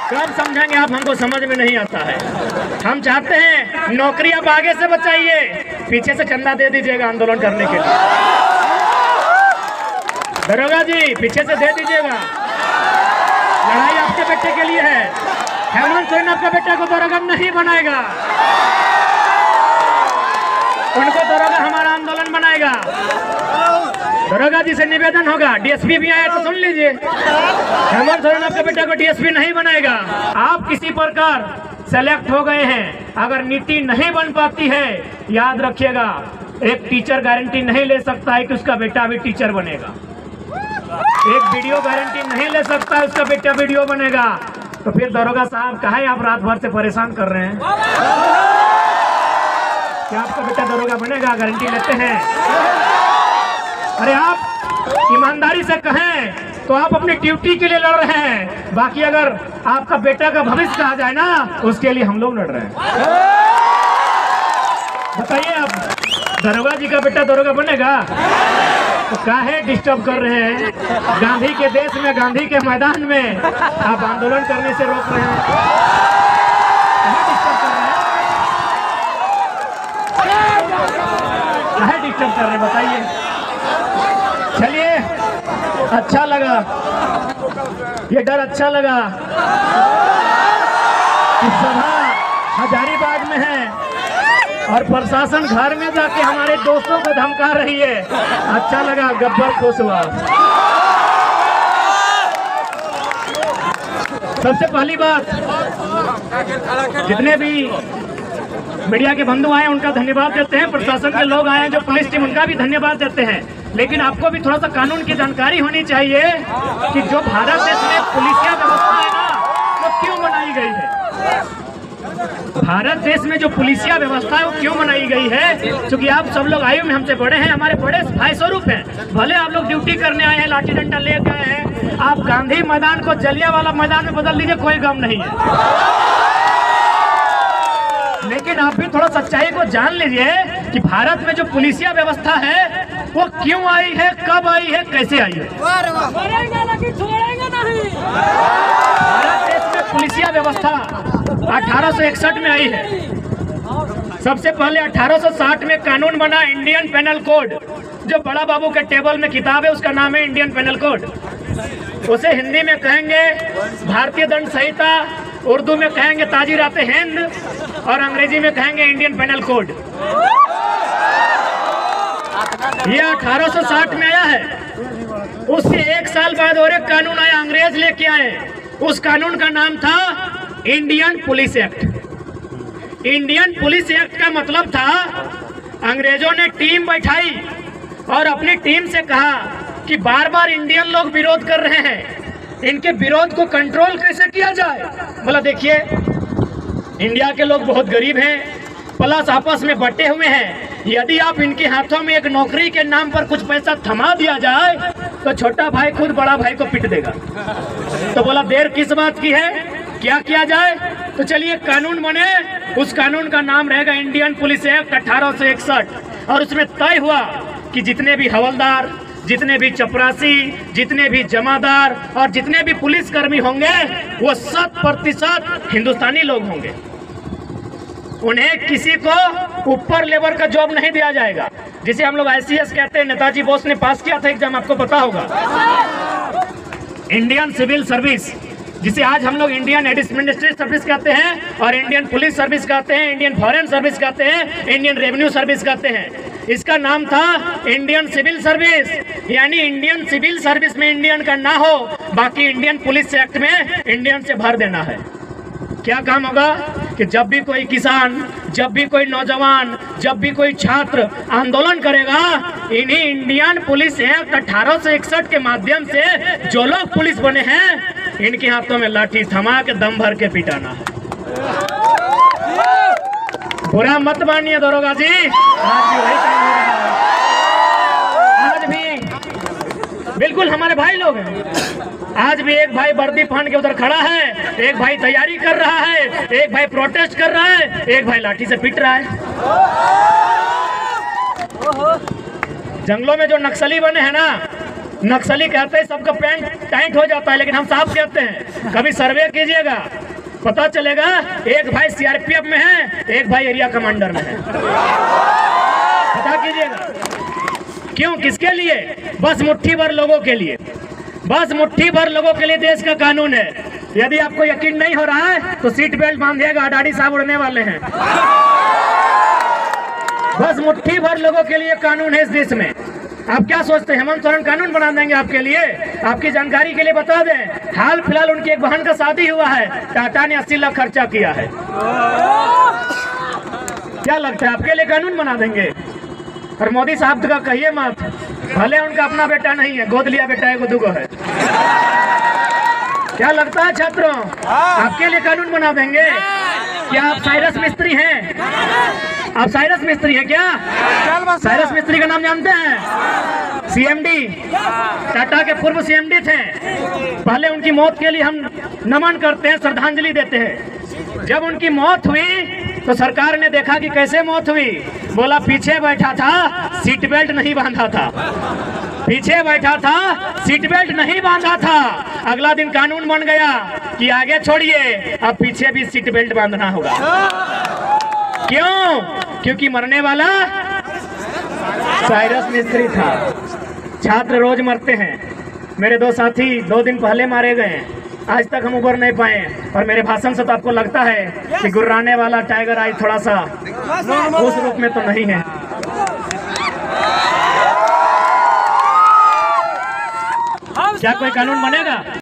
कब समझेंगे आप? हमको समझ में नहीं आता है। हम चाहते हैं नौकरी आप आगे से बचाइए, पीछे से चंदा दे दीजिएगा आंदोलन करने के लिए। दरोगा जी पीछे से दे दीजिएगा, लड़ाई आपके बेटे के लिए है। हेमंत सोरेन आपका बेटा को दरोगा नहीं बनाएगा, उनको दरोगा हमारा आंदोलन बनाएगा। दरोगा जी से निवेदन होगा, डीएसपी भी आया तो सुन लीजिए, हेमंत सोरेन आपके बेटा को डीएसपी नहीं बनाएगा। आप किसी प्रकार सेलेक्ट हो गए हैं, अगर नीति नहीं बन पाती है, याद रखिएगा एक टीचर गारंटी नहीं ले सकता है कि उसका बेटा भी टीचर बनेगा। एक वीडियो गारंटी नहीं ले सकता है उसका बेटा वीडियो बनेगा। तो फिर दरोगा साहब काहे आप रात भर से परेशान कर रहे हैं? क्या आपका बेटा दरोगा बनेगा? गारंटी लेते हैं? अरे आप ईमानदारी से कहें तो आप अपनी ड्यूटी के लिए लड़ रहे हैं, बाकी अगर आपका बेटा का भविष्य कहा जाए ना, उसके लिए हम लोग लड़ रहे हैं। बताइए आप दरोगा जी का बेटा दरोगा बनेगा? तो काहे डिस्टर्ब कर रहे हैं? गांधी के देश में, गांधी के मैदान में आप आंदोलन करने से रोक रहे हैं। डिस्टर्ब कर रहे हैं, काहे डिस्टर्ब कर रहे हैं बताइए। चलिए अच्छा लगा, ये डर अच्छा लगा कि सभा हजारीबाग में है और प्रशासन घर में जाके हमारे दोस्तों को धमका रही है। अच्छा लगा, गब्बर खुश हुआ। सबसे पहली बात, जितने भी मीडिया के बंधु आए उनका धन्यवाद देते हैं, प्रशासन के लोग आए हैं जो पुलिस टीम, उनका भी धन्यवाद देते हैं। लेकिन आपको भी थोड़ा सा कानून की जानकारी होनी चाहिए कि जो भारत देश में पुलिसिया व्यवस्था है ना, वो क्यों बनाई गई है। भारत देश में जो पुलिसिया व्यवस्था है वो क्यों बनाई गई है? क्योंकि आप सब लोग आयु में हमसे बड़े हैं, हमारे बड़े भाई स्वरूप हैं। भले आप लोग ड्यूटी करने आए हैं, लाठी डंडा ले गए हैं, आप गांधी मैदान को जलियांवाला मैदान में बदल लीजिए, कोई गम नहीं है। लेकिन आप भी थोड़ा सच्चाई को जान लीजिए कि भारत में जो पुलिसिया व्यवस्था है वो क्यों आई है, कब आई है, कैसे आई है। भारत देश में पुलिसिया व्यवस्था 1861 में आई है। सबसे पहले 1860 में कानून बना इंडियन पेनल कोड, जो बड़ा बाबू के टेबल में किताब है उसका नाम है इंडियन पेनल कोड। उसे हिंदी में कहेंगे भारतीय दंड संहिता, उर्दू में कहेंगे ताजीरात हिंद और अंग्रेजी में कहेंगे इंडियन पेनल कोड। ये 1860 में आया है। उससे एक साल बाद और एक कानून आया, अंग्रेज लेके आए। उस कानून का नाम था Indian police act. Indian police act का मतलब था, अंग्रेजों ने टीम बैठाई और अपनी टीम से कहा कि बार बार इंडियन लोग विरोध कर रहे हैं, इनके विरोध को कंट्रोल कैसे किया जाए। बोला देखिए, इंडिया के लोग बहुत गरीब हैं, प्लस आपस में बटे हुए हैं, यदि आप इनके हाथों में एक नौकरी के नाम पर कुछ पैसा थमा दिया जाए तो छोटा भाई खुद बड़ा भाई को पीट देगा। तो बोला देर किस बात की है, क्या किया जाए। तो चलिए कानून बने, उस कानून का नाम रहेगा इंडियन पुलिस एक्ट 1861। और उसमें तय हुआ कि जितने भी हवलदार, जितने भी चपरासी, जितने भी जमादार और जितने भी पुलिसकर्मी होंगे वो 100% हिंदुस्तानी लोग होंगे। उन्हें किसी को ऊपर लेवल का जॉब नहीं दिया जाएगा, जिसे हम लोग ICS कहते हैं। नेताजी बोस ने पास किया था एग्जाम, आपको पता होगा। इंडियन सिविल सर्विस, जिसे आज हम लोग इंडियन एडमिनिस्ट्रेटिव सर्विस कहते हैं और इंडियन पुलिस सर्विस कहते हैं, इंडियन फॉरेन सर्विस कहते हैं, इंडियन रेवेन्यू सर्विस कहते हैं। इसका नाम था इंडियन सिविल सर्विस। यानी इंडियन सिविल सर्विस में इंडियन का ना हो, बाकी इंडियन पुलिस एक्ट में इंडियन से भर देना है। क्या काम होगा कि जब भी कोई किसान, जब भी कोई नौजवान, जब भी कोई छात्र आंदोलन करेगा, इन्हीं इंडियन पुलिस एक्ट 1861 के माध्यम से जो लोग पुलिस बने हैं, इनके हाथों में लाठी थमा के दम भर के पिटाना है। बुरा मत मानिए दरोगा जी, आज भी वही काम हो रहा है। आज भी बिल्कुल हमारे भाई लोग हैं। आज भी एक भाई वर्दी पहन के उधर खड़ा है, एक भाई तैयारी कर रहा है, एक भाई प्रोटेस्ट कर रहा है, एक भाई लाठी से पीट रहा है। जंगलों में जो नक्सली बने हैं ना, नक्सली कहते हैं सबका पैंट टाइट हो जाता है, लेकिन हम साफ कहते हैं। कभी सर्वे कीजिएगा, पता चलेगा एक भाई सीआरपीएफ में है, एक भाई एरिया कमांडर में है। पता कीजिएगा क्यों, किसके लिए? बस मुट्ठी भर लोगों के लिए, बस मुट्ठी भर लोगों के लिए देश का कानून है। यदि आपको यकीन नहीं हो रहा है तो सीट बेल्ट बांधिएगा, अडाड़ी साहब उड़ने वाले हैं। बस मुट्ठी भर लोगों के लिए कानून है इस देश में। आप क्या सोचते हैं हेमंत सोरेन कानून बना देंगे आपके लिए? आपकी जानकारी के लिए बता दें, हाल फिलहाल उनकी एक बहन का शादी हुआ है, टाटा ने 80 लाख खर्चा किया है। क्या लगता है आपके लिए कानून बना देंगे? और मोदी साहब का कहिए मत, भले उनका अपना बेटा नहीं है, गोद लिया बेटा है, दुगो है। क्या लगता है छात्रों, आपके लिए कानून बना देंगे? क्या आप साइरस मिस्त्री हैं? आप साइरस मिस्त्री हैं क्या? साइरस मिस्त्री का नाम जानते हैं? सीएमडी, टाटा के पूर्व सीएमडी थे। पहले उनकी मौत के लिए हम नमन करते हैं, श्रद्धांजलि देते हैं। जब उनकी मौत हुई तो सरकार ने देखा कि कैसे मौत हुई, बोला पीछे बैठा था, सीट बेल्ट नहीं बांधा था। पीछे बैठा था, सीट बेल्ट नहीं बांधा था। अगला दिन कानून बन गया कि आगे छोड़िए, अब पीछे भी सीट बेल्ट बांधना होगा। क्यों? क्योंकि मरने वाला साइरस मिस्त्री था। छात्र रोज मरते हैं। मेरे 2 साथी 2 दिन पहले मारे गए, आज तक हम उबर नहीं पाए। और मेरे भाषण से तो आपको लगता है कि गुर्राने वाला टाइगर आई थोड़ा सा उस रूप में तो नहीं है। क्या कोई कानून बनेगा?